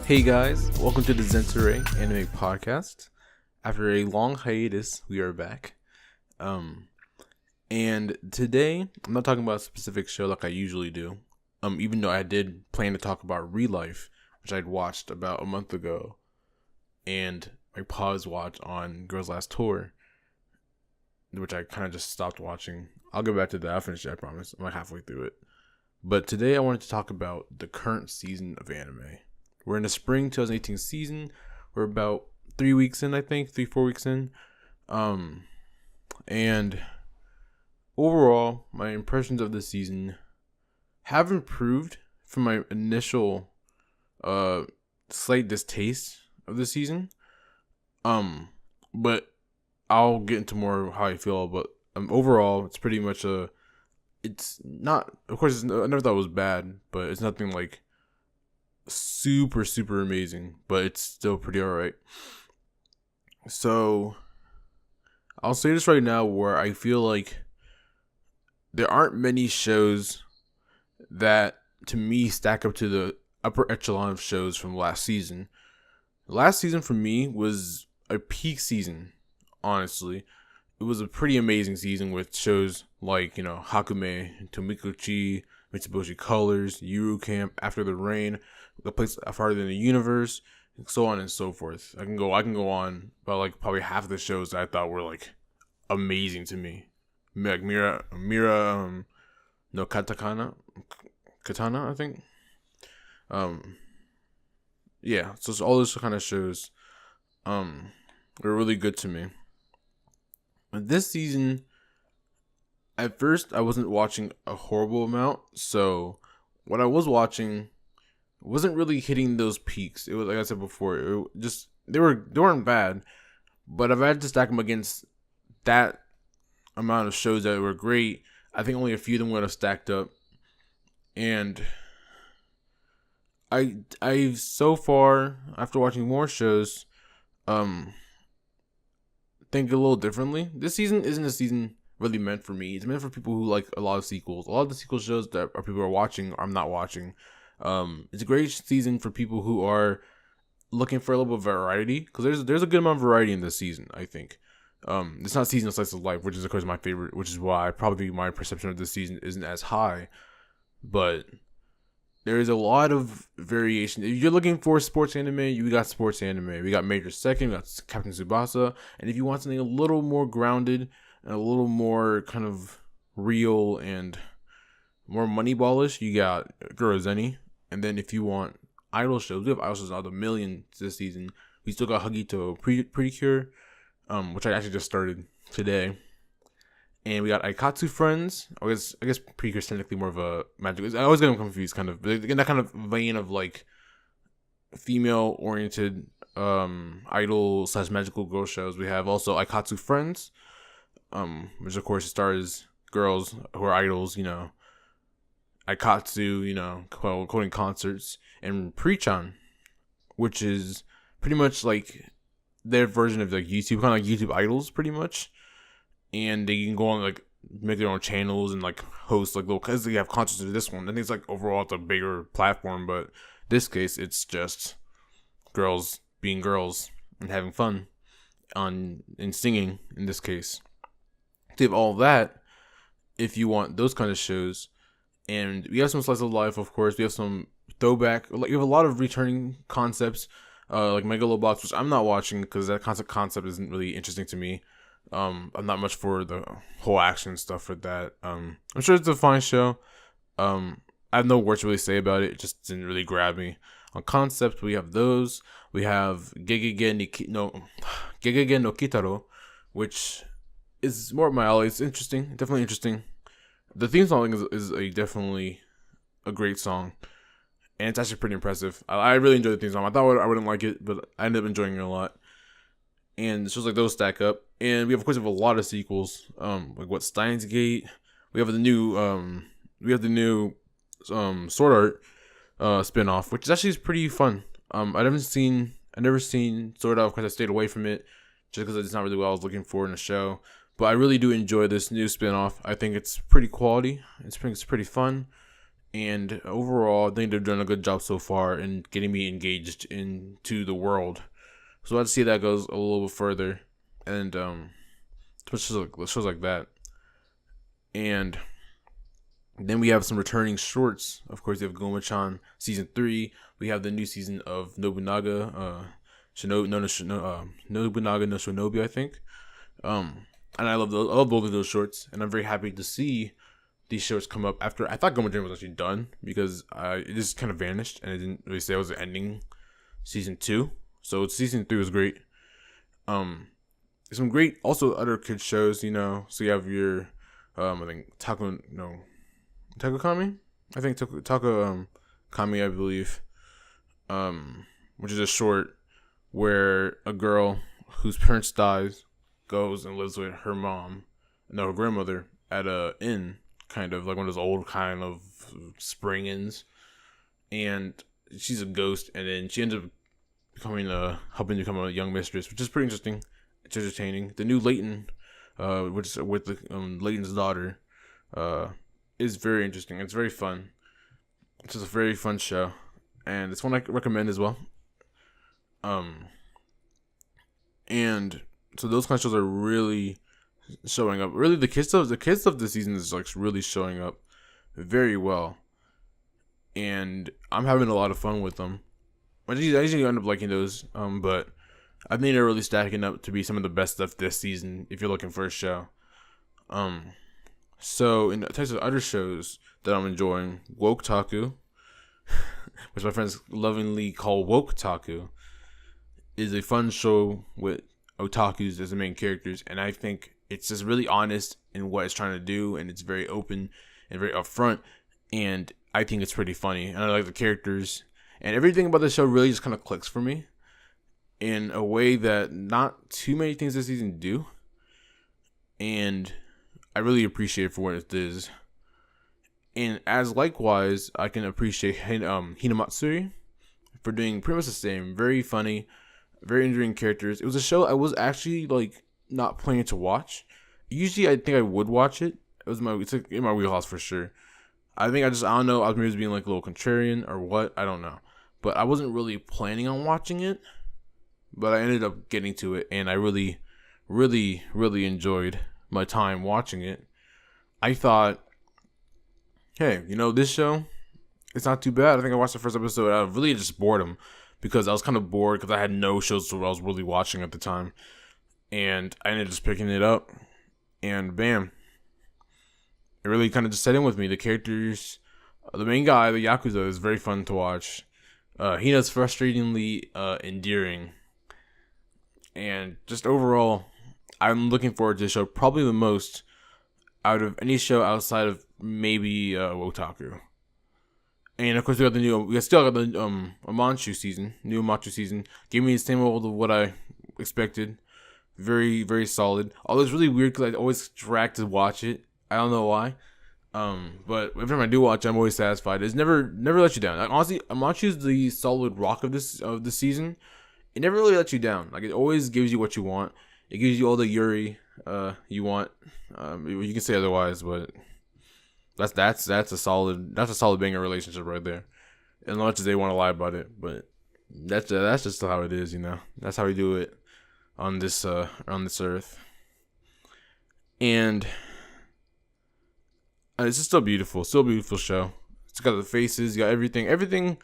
Hey guys, welcome to the Zentaray Anime Podcast. After a long hiatus, we are back. And today, I'm not talking about a specific show like I usually do. Even though I did plan to talk about Real Life, which I'd watched about a month ago, and my pause watch on Girls Last Tour, which I kind of just stopped watching. I'll get back to that. I'll finish it, I promise. I'm like halfway through it. But today I wanted to talk about the current season of anime. We're in the spring 2018 season. We're about 3 weeks in, I think. 3-4 weeks in. And overall, my impressions of the season have improved from my initial slight distaste of the season. But I'll get into more how I feel. But overall, it's pretty much it's not, of course, I never thought it was bad, but it's nothing like super amazing, but it's still pretty alright. So I'll say this right now, where I feel like there aren't many shows that to me stack up to the upper echelon of shows from last season. Last season for me was a peak season, honestly. It was a pretty amazing season with shows like, Hakume, Tomikuchi, Mitsubishi Colors, Yuru Camp, After the Rain, The Place Farther Than the Universe, so on and so forth. I can go on about like probably half of the shows that I thought were like amazing to me. Like Mira no Katana, I think. Yeah, so all those kind of shows were really good to me. This season, at first, I wasn't watching a horrible amount, so what I was watching wasn't really hitting those peaks. It was, like I said before, they weren't bad, but if I had to stack them against that amount of shows that were great, I think only a few of them would have stacked up. And I so far, after watching more shows, think a little differently. This season isn't a season really meant for me. It's meant for people who like a lot of sequels. A lot of the sequel shows that people are watching, I'm not watching. It's a great season for people who are looking for a little bit of variety, because there's a good amount of variety in this season, I think. It's not season of slice of life, which is of course my favorite, which is why probably my perception of this season isn't as high. But there is a lot of variation. If you're looking for sports anime, you got sports anime. We got Major Second, we got Captain Tsubasa. And if you want something a little more grounded and a little more kind of real and more moneyballish, you got Guruzeni. And then if you want idol shows, we have idol shows out of a million this season. We still got Hagito Precure, which I actually just started today. And we got Aikatsu Friends. I guess Precure is technically more of a magic. I always get them confused, kind of. But in that kind of vein of like female-oriented idol / magical girl shows, we have also Aikatsu Friends, which of course stars girls who are idols, Aikatsu, quoting concerts, and Pre-chan, which is pretty much like their version of like YouTube, kind of like YouTube idols, pretty much. And they can go on like make their own channels and like host like little, because they have concerts of this one. I think it's like overall it's a bigger platform, but this case it's just girls being girls and having fun and singing in this case. So you have all of that if you want those kind of shows. And we have some slice of life, of course. We have some throwback. Like, you have a lot of returning concepts, like Megalobox, which I'm not watching because that concept isn't really interesting to me. I'm not much for the whole action stuff for that. I'm sure it's a fine show. I have no words to really say about it. It just didn't really grab me. On concept, we have those. We have Gegege no Kitaro, which is more of my alley. It's interesting, definitely interesting. The theme song is definitely a great song, and it's actually pretty impressive. I really enjoyed the theme song. I thought I wouldn't like it, but I ended up enjoying it a lot. And shows like those stack up. And we of course have a lot of sequels. Like what, Steins Gate. We have the new Sword Art spin-off, which is actually pretty fun. I've never seen Sword Art because I stayed away from it just because it's not really what I was looking for in a show. But I really do enjoy this new spin-off. I think it's pretty quality. It's pretty fun. And overall, I think they've done a good job so far in getting me engaged into the world. So I'd see that goes a little bit further, and shows like that. And then we have some returning shorts. Of course, you have Goma-chan season 3. We have the new season of Nobunaga, Nobunaga no Shinobi, I think. And I love both of those shorts, and I'm very happy to see these shorts come up after. I thought Goma-chan was actually done because it just kind of vanished, and it didn't really say it was ending season 2. So season 3 was great. Some great also other kids shows, So you have your I think Takakami? I think Kami, I believe. Which is a short where a girl whose parents dies goes and lives with her her grandmother at a inn, kind of like one of those old kind of spring inns. And she's a ghost, and then she ends up helping become a young mistress, which is pretty interesting. It's entertaining. The new Leighton, which is with the Leighton's daughter, is very interesting. It's very fun. It's just a very fun show, and it's one I recommend as well. And so those kind of shows are really showing up. Really, the kids of the season is like really showing up very well, and I'm having a lot of fun with them. I usually end up liking those, but I think they're really stacking up to be some of the best stuff this season if you're looking for a show. So in terms of other shows that I'm enjoying, Woke Taku, which my friends lovingly call Woke Taku, is a fun show with otakus as the main characters, and I think it's just really honest in what it's trying to do, and it's very open and very upfront, and I think it's pretty funny, and I like the characters, and everything about the show really just kind of clicks for me in a way that not too many things this season do, and I really appreciate it for what it is. And as likewise, I can appreciate Hinamatsuri for doing pretty much the same. Very funny, very endearing characters. It was a show I was actually like not planning to watch. Usually, I think I would watch it. It's in my wheelhouse for sure. I don't know. I was maybe being like a little contrarian or what. I don't know. But I wasn't really planning on watching it. But I ended up getting to it, and I really, really, really enjoyed my time watching it. I thought, hey, this show, it's not too bad. I think I watched the first episode out of really just boredom because I was kind of bored because I had no shows that I was really watching at the time. And I ended up just picking it up, and bam. It really kind of just set in with me. The characters, the main guy, the Yakuza, is very fun to watch. Hina's frustratingly endearing. And just overall, I'm looking forward to the show probably the most out of any show outside of maybe Wotaku. And of course, we still got the Amanchu season, new Amanchu season. Gave me the same old of what I expected. Very, very solid. Although it's really weird because I always drag to watch it. I don't know why. But every time I do watch it, I'm always satisfied. It's never let you down. Like, honestly, Amanchu's the solid rock of this season. It never really lets you down. Like, it always gives you what you want. It gives you all the Yuri you want. You can say otherwise, but that's a solid banger relationship right there. As much as they want to lie about it, but that's just how it is, That's how we do it on this earth. And it's just still a beautiful show. It's got the faces, you got everything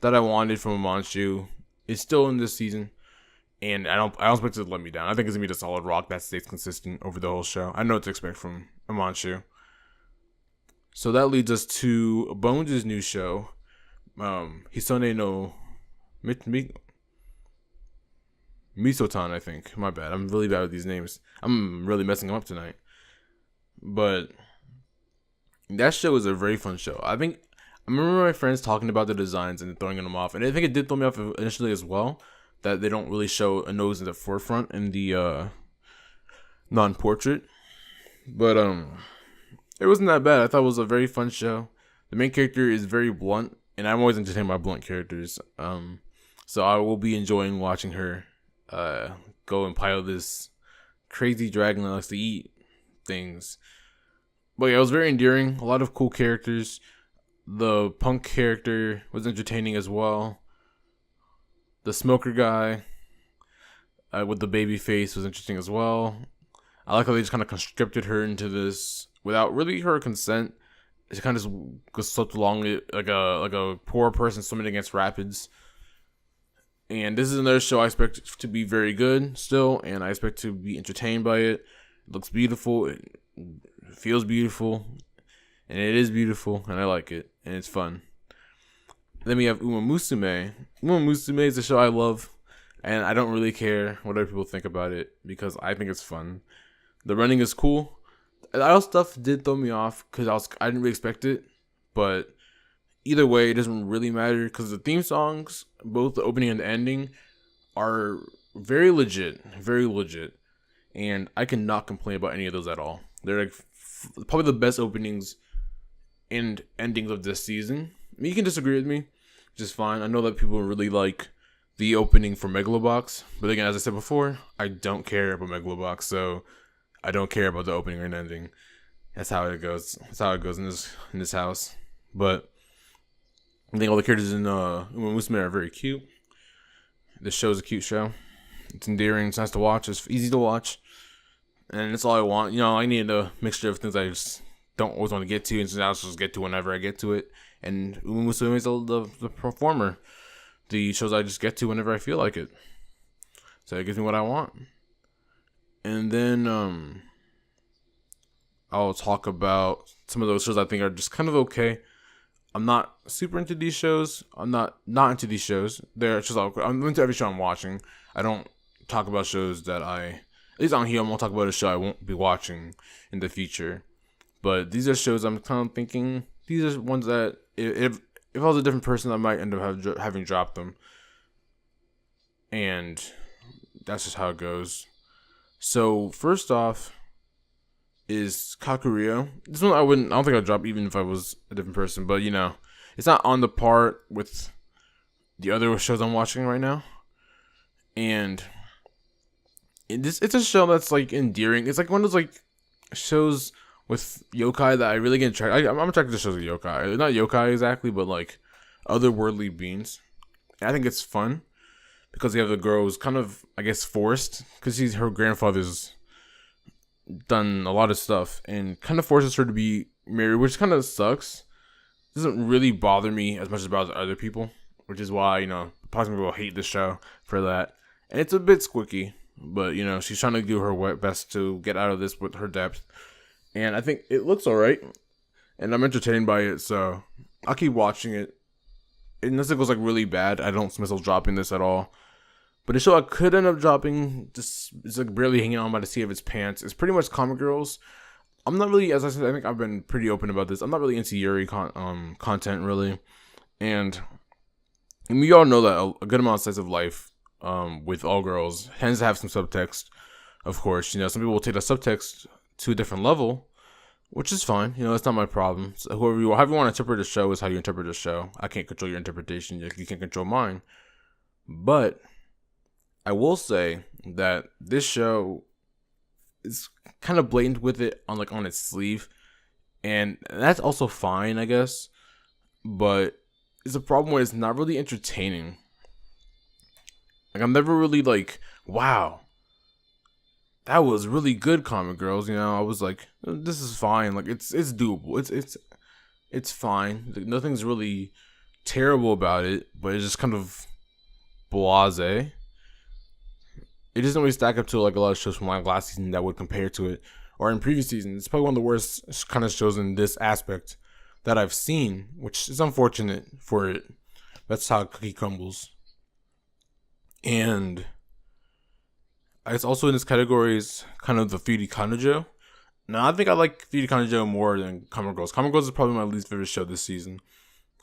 that I wanted from a Manchu is still in this season, and I don't expect it to let me down. I think it's gonna be the solid rock that stays consistent over the whole show. I know what to expect from a Manchu. So that leads us to Bones' new show, Hisone no Misotan, I think. My bad. I'm really bad with these names. I'm really messing them up tonight. But that show is a very fun show. I remember my friends talking about the designs and throwing them off, and I think it did throw me off initially as well, that they don't really show a nose in the forefront in the non-portrait. But it wasn't that bad. I thought it was a very fun show. The main character is very blunt, and I'm always entertained by blunt characters. So I will be enjoying watching her go and pilot this crazy dragon that likes to eat things. But yeah, it was very endearing. A lot of cool characters. The punk character was entertaining as well. The smoker guy with the baby face was interesting as well. I like how they just kind of conscripted her into this without really her consent. She kind of just slipped along it like a poor person swimming against rapids. And this is another show I expect to be very good still, and I expect to be entertained by it. It looks beautiful, it feels beautiful, and it is beautiful, and I like it, and it's fun. Then we have Uma Musume. Uma Musume is a show I love, and I don't really care what other people think about it because I think it's fun. The running is cool. The idol stuff did throw me off because I didn't really expect it, but either way, it doesn't really matter because the theme songs, both the opening and the ending, are very legit, and I cannot complain about any of those at all. They're like probably the best openings and endings of this season. I mean, you can disagree with me, which is fine. I know that people really like the opening for Megalobox, but again, as I said before, I don't care about Megalobox, so I don't care about the opening and ending. That's how it goes. That's how it goes in this house. But I think all the characters in Uma Musume are very cute. This show is a cute show. It's endearing. It's nice to watch. It's easy to watch, and that's all I want. I need a mixture of things I just don't always want to get to, and so I'll just get to whenever I get to it. And Uma Musume is the performer. The shows I just get to whenever I feel like it. So it gives me what I want. And then I'll talk about some of those shows I think are just kind of okay. I'm not super into these shows. I'm not into these shows. They're just I'm into every show I'm watching. I don't talk about shows that at least on here, I won't talk about a show I won't be watching in the future. But these are shows I'm kind of thinking, these are ones that if I was a different person, I might end up having dropped them. And that's just how it goes. So first off is Kakuryou. This one I don't think I'd drop even if I was a different person, but it's not on the par with the other shows I'm watching right now. And it's a show that's like endearing. It's like one of those like shows with yokai that I really get attracted. I'm attracted to shows with yokai. Not yokai exactly, but like otherworldly beings. And I think it's fun because you have the girl who's kind of, I guess, forced because her grandfather's done a lot of stuff and kind of forces her to be married, which kind of sucks. It doesn't really bother me as much as it bothers other people, which is why, possibly people hate the show for that. And it's a bit squicky, but, she's trying to do her best to get out of this with her depth. And I think it looks alright, and I'm entertained by it, so I'll keep watching it. Unless it goes like really bad, I don't see myself dropping this at all. But a show I could end up dropping, just it's like barely hanging on by the seat of its pants, is pretty much Comic Girls. I'm not really, as I said, I think I've been pretty open about this. I'm not really into Yuri content really, and we all know that a good amount of slice of life with all girls tends to have some subtext. Of course, some people will take the subtext to a different level, which is fine. That's not my problem. So however you want to interpret a show is how you interpret a show. I can't control your interpretation. You can't control mine. But I will say that this show is kind of blatant with it on its sleeve, and that's also fine, I guess. But it's a problem where it's not really entertaining. Like I'm never really like, wow, that was really good, Comic Girls. I was like, this is fine. Like it's doable. It's fine. Like, nothing's really terrible about it, but it's just kind of blasé. It doesn't really stack up to like a lot of shows from like last season that would compare to it, or in previous seasons. It's probably one of the worst kind of shows in this aspect that I've seen, which is unfortunate for it. That's how cookie crumbles. And it's also in this category is kind of the Fury Kanojo. Now, I think I like Fury Kanojo more than Comic Girls. Comic Girls is probably my least favorite show this season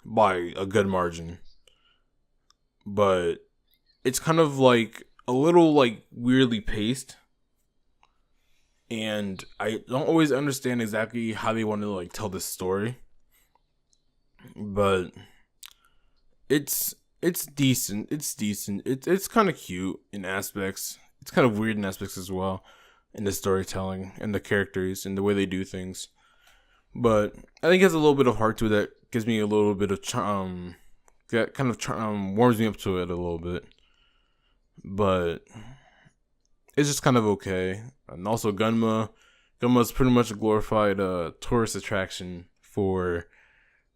by a good margin. But it's kind of like a little like weirdly paced. And I don't always understand exactly how they want to like tell this story. But it's decent. It's decent. It's kind of cute in aspects. It's kind of weird in aspects as well, in the storytelling and the characters and the way they do things. But I think it has a little bit of heart to it that gives me a little bit of that kind of warms me up to it a little bit. But it's just kind of okay. And also Gunma's pretty much a glorified tourist attraction for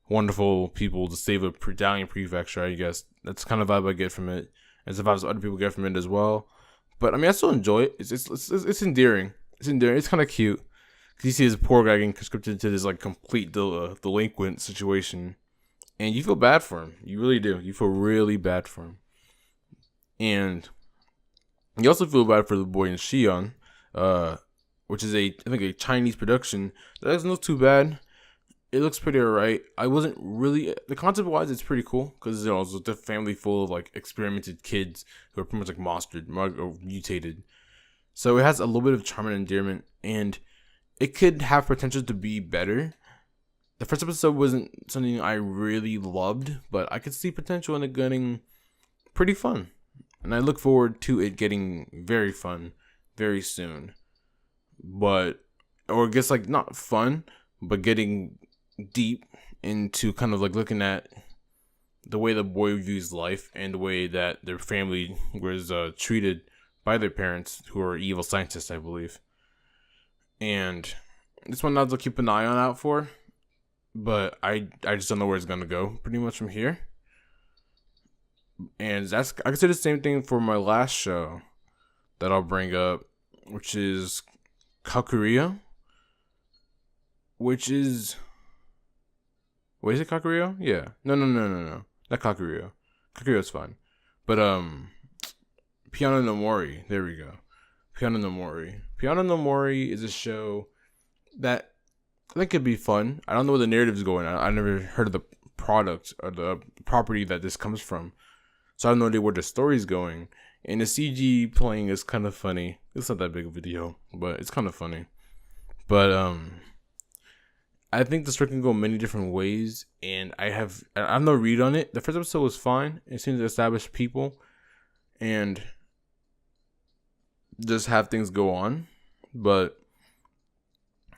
wonderful people to save a Italian prefecture, I guess. That's the kind of vibe I get from it. As the vibes other people get from it as well. But I mean, I still enjoy it. It's endearing. It's endearing. It's kind of cute. Because you see this poor guy getting conscripted to this like complete delinquent situation. And you feel bad for him. You really do. You feel really bad for him. And you also feel bad for the boy in Xi'an, which is I think a Chinese production. That doesn't look too bad. It looks pretty alright. I wasn't really, the concept wise, it's pretty cool because it's a family full of like experimented kids who are pretty much like monstered or mutated. So it has a little bit of charm and endearment, and it could have potential to be better. The first episode wasn't something I really loved, but I could see potential in it getting pretty fun, and I look forward to it getting very fun very soon. But, or I guess like not fun, but getting deep into kind of like looking at the way the boy views life and the way that their family was treated by their parents, who are evil scientists, I believe. And this one I'll have to keep an eye on out for, but I just don't know where it's gonna go pretty much from here. And I can say the same thing for my last show that I'll bring up, which is Kakuria, which is, wait, is it Kakuria? Yeah. No. Not Kakuria. Kakurio's fine. But, Piano no Mori. There we go. Piano no Mori. Piano no Mori is a show that I think could be fun. I don't know where the narrative is going. I never heard of the product or the property that this comes from. So I have no idea where the story's going. And the CG playing is kind of funny. It's not that big of a deal, but it's kind of funny. But, I think the story can go many different ways, and I have no read on it. The first episode was fine. It seems to establish people and just have things go on, but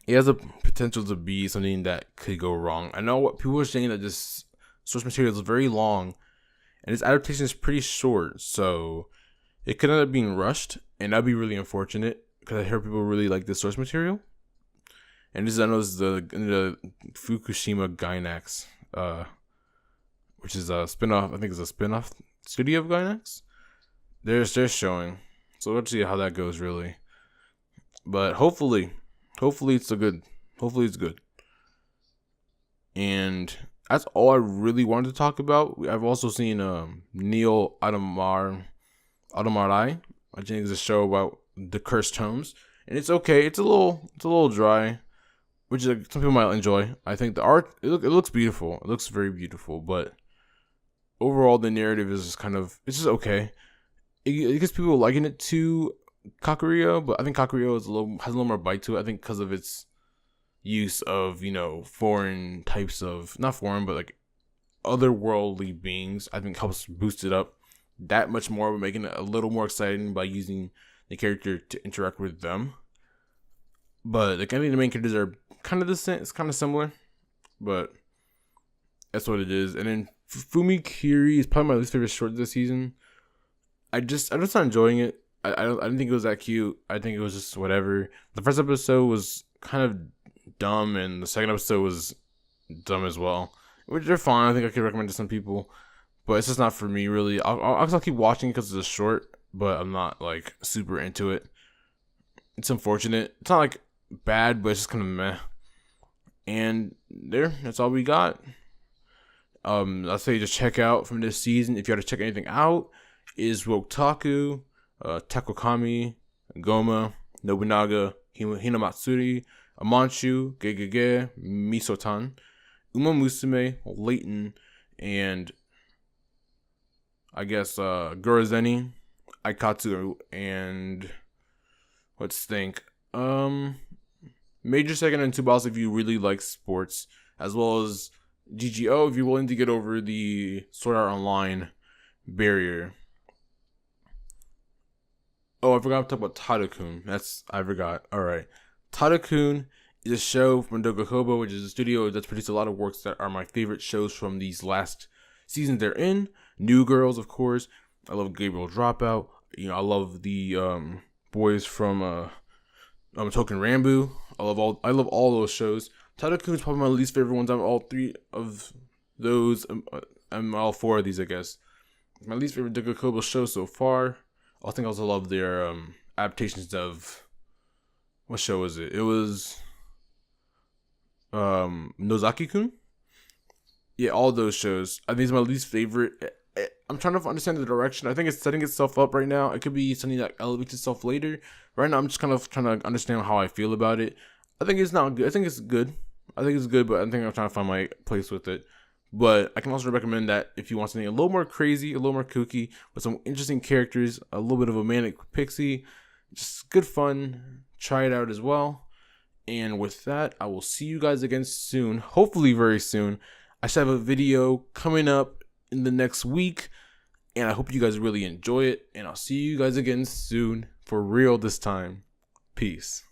it has a potential to be something that could go wrong. I know what people are saying, that this source material is very long, and its adaptation is pretty short, so it could end up being rushed, and that'd be really unfortunate because I hear people really like this source material. And this, I know, is the Fukushima Gainax, which is a spin-off. I think it's a spin-off studio of Gainax. They're showing. So let's see how that goes, really. But hopefully it's good. Hopefully it's good. And that's all I really wanted to talk about. I've also seen Neo Automari. I think it's a show about the cursed homes. And it's okay. It's a little dry, which is some people might enjoy. I think the art, it looks beautiful. It looks very beautiful, but overall the narrative is just it's just okay. It gets people liking it to Kakurio, but I think Kakurio has a little more bite to it. I think because of its use of, foreign types of, not foreign, but like otherworldly beings, I think helps boost it up that much more, making it a little more exciting by using the character to interact with them. But like, I think the main characters are kind of the same. It's kind of similar, but that's what it is. And then Fumikiri is probably my least favorite short this season. I'm just not enjoying it. I didn't think it was that cute. I think it was just whatever. The first episode was kind of dumb, and the second episode was dumb as well, which are fine. I think I could recommend to some people, but it's just not for me, really. I'll keep watching because it's a short, but I'm not like super into it. It's unfortunate. It's not like bad, but it's just kind of meh. And that's all we got. I'll say just check out from this season. If you had to check anything out, is Wotaku, Takokami, Goma, Nobunaga, Hinamatsuri, Amanchu, Gegege, Misotan, Uma Musume, Leighton, and I guess Gorozeni, Aikatsu, and let's think. Major Second and Tsubasa if you really like sports, as well as GGO if you're willing to get over the Sword Art Online barrier. Oh, I forgot to talk about Tadakun. I forgot. Alright. Tadakun is a show from Dogakobo, which is a studio that's produced a lot of works that are my favorite shows from these last seasons they're in. New Girls, of course. I love Gabriel Dropout. I love the boys from Token Rambu. I love all those shows. Tadakun is probably my least favorite ones. I'm all three of those. I'm all four of these, I guess. My least favorite Dogakobo show so far. I think I also love their adaptations of, what show was it? It was Nozaki-kun. Yeah, all those shows. I think it's my least favorite. I'm trying to understand the direction. I think it's setting itself up right now. It could be something that elevates itself later. Right now, I'm just kind of trying to understand how I feel about it. I think it's not good. I think it's good. But I think I'm trying to find my place with it. But I can also recommend that if you want something a little more crazy, a little more kooky, with some interesting characters, a little bit of a manic pixie, just good fun, try it out as well. And with that, I will see you guys again soon, hopefully very soon. I should have a video coming up in the next week, and I hope you guys really enjoy it, and I'll see you guys again soon, for real this time. Peace.